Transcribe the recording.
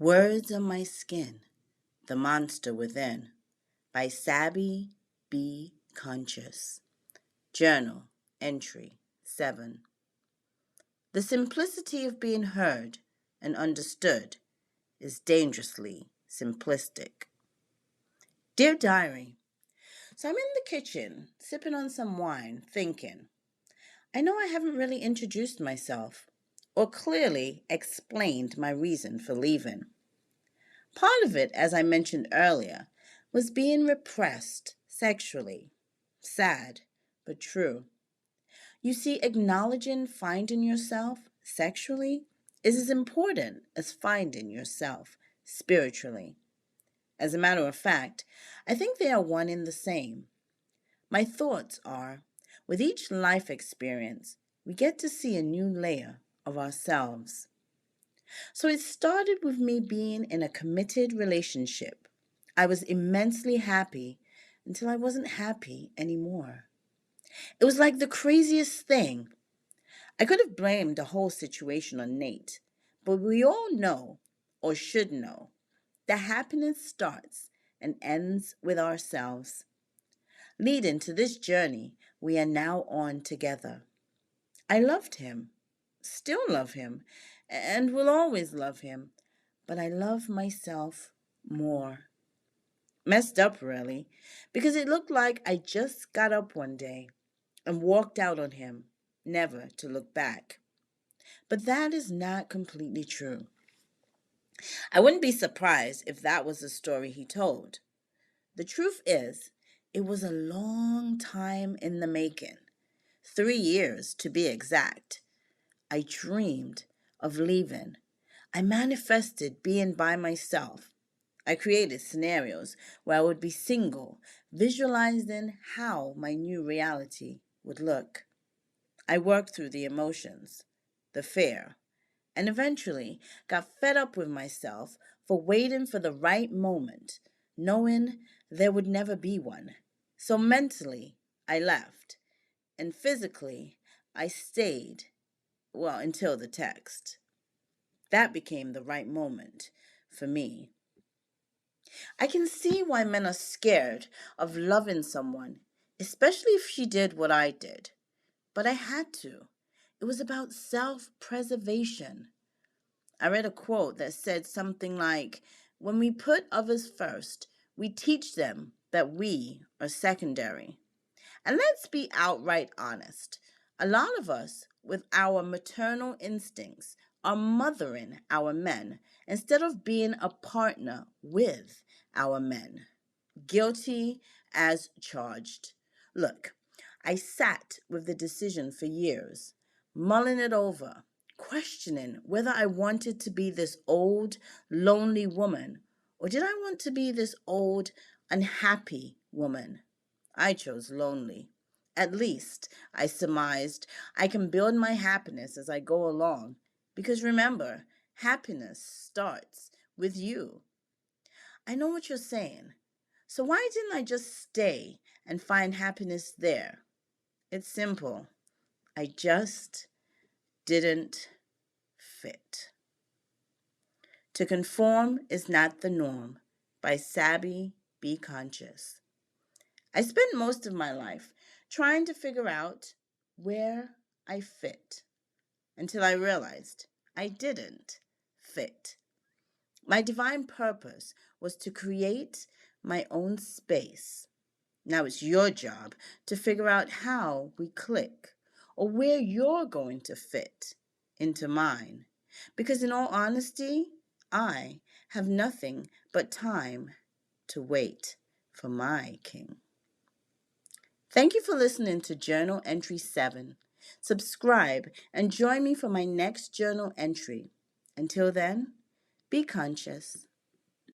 Words on My Skin, The Monster Within by Sabbi.B.Conscious. Journal Entry 7. The simplicity of being heard and understood is dangerously simplistic. Dear Diary, so I'm in the kitchen, sipping on some wine, thinking, I know I haven't really introduced myself or clearly explained my reason for leaving. Part of it, as I mentioned earlier, was being repressed sexually. Sad, but true. You see, acknowledging finding yourself sexually is as important as finding yourself spiritually. As a matter of fact, I think they are one and the same. My thoughts are, with each life experience, we get to see a new layer of ourselves. So it started with me being in a committed relationship. I was immensely happy until I wasn't happy anymore. It was like the craziest thing. I could have blamed the whole situation on Nate, but we all know, or should know, that happiness starts and ends with ourselves. Leading to this journey we are now on together. I loved him, still love him, and will always love him, but I love myself more. Messed up, really, because it looked like I just got up one day and walked out on him, never to look back. But that is not completely true. I wouldn't be surprised if that was the story he told. The truth is, it was a long time in the making. 3 years, to be exact. I dreamed of leaving. I manifested being by myself. I created scenarios where I would be single, visualizing how my new reality would look. I worked through the emotions, the fear, and eventually got fed up with myself for waiting for the right moment, knowing there would never be one. So mentally, I left, and physically, I stayed, well, until the text. That became the right moment for me. I can see why men are scared of loving someone, especially if she did what I did. But I had to. It was about self-preservation. I read a quote that said something like, when we put others first, we teach them that we are secondary. And let's be outright honest. A lot of us, with our maternal instincts, are mothering our men instead of being a partner with our men. Guilty as charged. Look, I sat with the decision for years, mulling it over, questioning whether I wanted to be this old, lonely woman or did I want to be this old, unhappy woman. I chose lonely. At least, I surmised, I can build my happiness as I go along. Because remember, happiness starts with you. I know what you're saying. So why didn't I just stay and find happiness there? It's simple. I just didn't fit. To conform is not the norm by Sabbi.B.Conscious. I spent most of my life trying to figure out where I fit until I realized I didn't fit. My divine purpose was to create my own space. Now it's your job to figure out how we click or where you're going to fit into mine. Because in all honesty, I have nothing but time to wait for my king. Thank you for listening to Journal Entry 7. Subscribe and join me for my next journal entry. Until then, be conscious.